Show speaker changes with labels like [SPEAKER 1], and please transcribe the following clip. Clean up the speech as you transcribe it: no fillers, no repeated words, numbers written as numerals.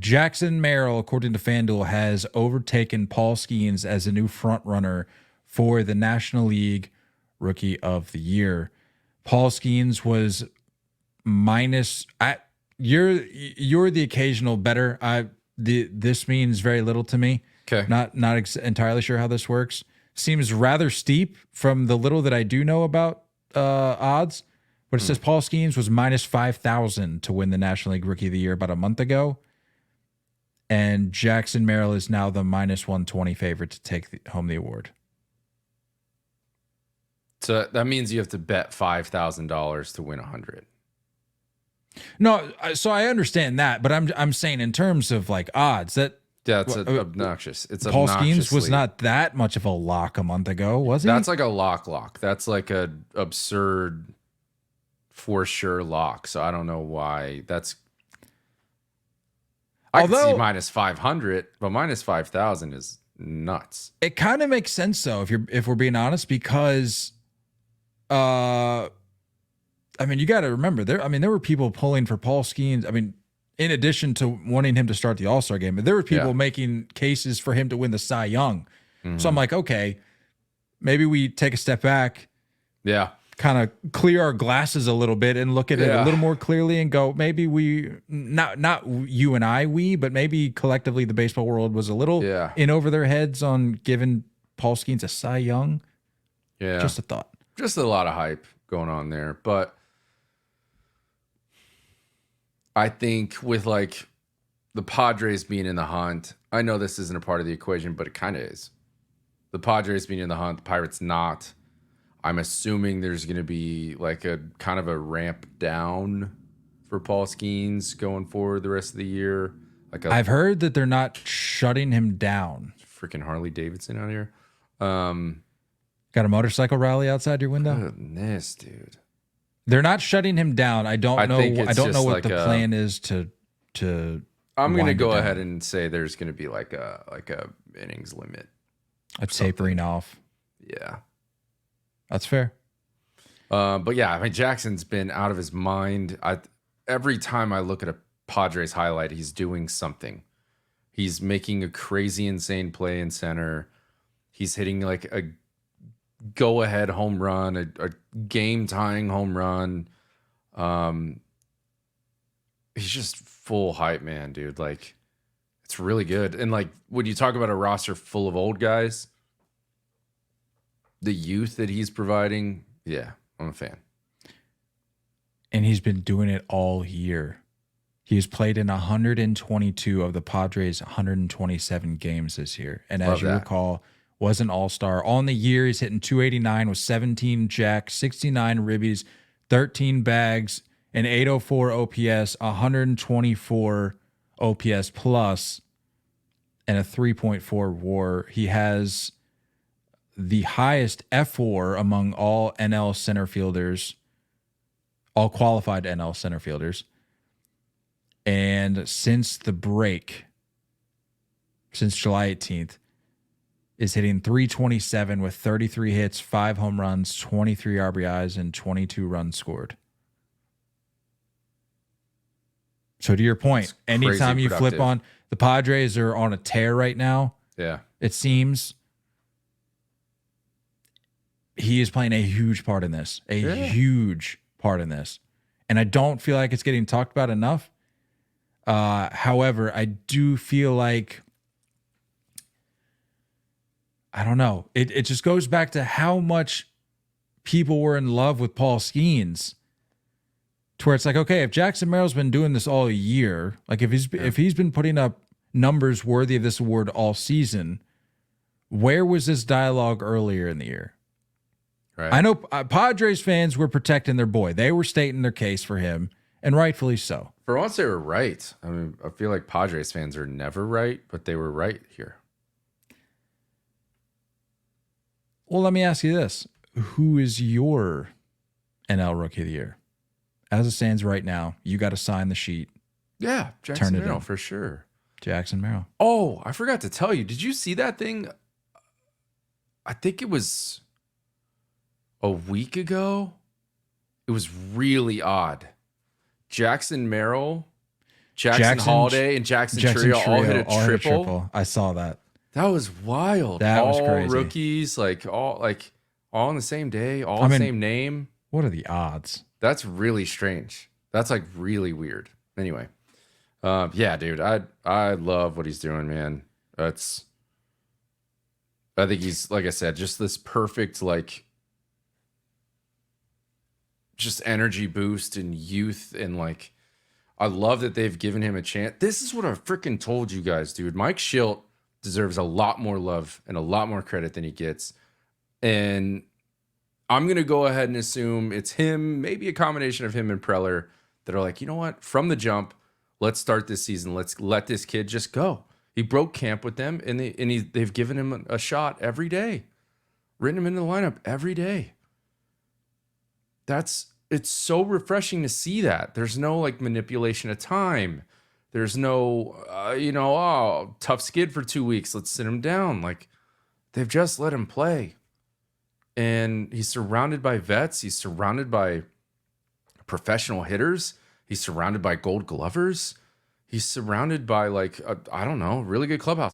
[SPEAKER 1] Jackson Merrill, according to FanDuel, has overtaken Paul Skenes as a new front runner for the National League Rookie of the Year. Paul Skenes was minus. You're the occasional better. This means very little to me.
[SPEAKER 2] Okay.
[SPEAKER 1] Not entirely sure how this works. Seems rather steep from the little that I do know about odds. But it says Paul Skenes was minus 5,000 to win the National League Rookie of the Year about a month ago. And Jackson Merrill is now the minus 120 favorite to take home the award.
[SPEAKER 2] So that means you have to bet $5,000 to win 100.
[SPEAKER 1] No, so I understand that, but I'm saying in terms of like odds
[SPEAKER 2] that's obnoxious. It's
[SPEAKER 1] Paul Skenes was not that much of a lock a month ago, was he?
[SPEAKER 2] That's like a lock. That's like a absurd for sure lock. So I don't know why that's. I can see minus 500, but minus 5,000 is nuts.
[SPEAKER 1] It kind of makes sense though, if we're being honest, because, I mean, you got to remember there were people pulling for Paul Skenes. I mean, in addition to wanting him to start the All-Star game, but there were people making cases for him to win the Cy Young. Mm-hmm. So I'm like, okay, maybe we take a step back.
[SPEAKER 2] Yeah.
[SPEAKER 1] Kind of clear our glasses a little bit and look at it a little more clearly and go, maybe we, not you and I, but maybe collectively the baseball world was a little in over their heads on giving Paul Skenes a Cy Young.
[SPEAKER 2] Yeah.
[SPEAKER 1] Just a thought.
[SPEAKER 2] Just a lot of hype going on there. But I think with like the Padres being in the hunt, I know this isn't a part of the equation, but it kind of is. The Padres being in the hunt, the Pirates not. I'm assuming there's going to be like a kind of a ramp down for Paul Skenes going forward the rest of the year.
[SPEAKER 1] I've heard that they're not shutting him down.
[SPEAKER 2] Freaking Harley Davidson out here.
[SPEAKER 1] Got a motorcycle rally outside your window?
[SPEAKER 2] Goodness, dude.
[SPEAKER 1] They're not shutting him down. I don't know what the plan is to.
[SPEAKER 2] I'm going to go ahead and say there's going to be like a innings limit.
[SPEAKER 1] A tapering off.
[SPEAKER 2] Yeah.
[SPEAKER 1] That's fair.
[SPEAKER 2] But yeah, I mean, Jackson's been out of his mind. Every time I look at a Padres highlight, he's doing something. He's making a crazy, insane play in center. He's hitting like a go-ahead home run, a game-tying home run. He's just full hype, man, dude. Like, it's really good. And like, when you talk about a roster full of old guys, the youth that he's providing, yeah, I'm a fan.
[SPEAKER 1] And he's been doing it all year. He's played in 122 of the Padres' 127 games this year. And as you recall, was an all-star. On the year, he's hitting 289 with 17 jacks, 69 ribbies, 13 bags, an 804 OPS, 124 OPS plus, and a 3.4 WAR. He has the highest F4 among all NL center fielders, all qualified NL center fielders. And since the break, since July 18th, is hitting 327 with 33 hits, 5 home runs, 23 RBIs, and 22 runs scored. So to your point, anytime you flip on, the Padres are on a tear right now.
[SPEAKER 2] Yeah.
[SPEAKER 1] It seems. He is playing a huge part in this, huge part in this. And I don't feel like it's getting talked about enough. However, I do feel like, I don't know. It just goes back to how much people were in love with Paul Skenes, to where it's like, okay, if Jackson Merrill's been doing this all year, like if he's been putting up numbers worthy of this award all season, where was this dialogue earlier in the year? Right. I know Padres fans were protecting their boy. They were stating their case for him, and rightfully so.
[SPEAKER 2] For once, they were right. I mean, I feel like Padres fans are never right, but they were right here.
[SPEAKER 1] Well, let me ask you this. Who is your NL Rookie of the Year? As it stands right now, you got to sign the sheet.
[SPEAKER 2] Yeah, Jackson Merrill for sure.
[SPEAKER 1] Jackson Merrill.
[SPEAKER 2] Oh, I forgot to tell you. Did you see that thing? I think it was a week ago. It was really odd. Jackson Merrill Jackson Holiday and Jackson Trio all hit a triple.
[SPEAKER 1] I saw that.
[SPEAKER 2] That was wild.
[SPEAKER 1] That was
[SPEAKER 2] all
[SPEAKER 1] crazy.
[SPEAKER 2] Rookies, all on the same day, all the same name.
[SPEAKER 1] What are the odds?
[SPEAKER 2] That's really strange. That's like really weird. Anyway, yeah, dude, I love what he's doing, man. I think he's, like I said, just this perfect, like, just energy boost and youth, and like, I love that they've given him a chance. This is what I freaking told you guys, dude. Mike Schilt deserves a lot more love and a lot more credit than he gets. And I'm going to go ahead and assume it's him, maybe a combination of him and Preller, that are like, you know what? From the jump, let's start this season. Let's let this kid just go. He broke camp with them, and they've given him a shot every day, written him into the lineup every day. It's so refreshing to see that. There's no like manipulation of time. There's no, tough skid for 2 weeks. Let's sit him down. Like, they've just let him play. And he's surrounded by vets. He's surrounded by professional hitters. He's surrounded by gold glovers. He's surrounded by, like, I don't know, really good clubhouse.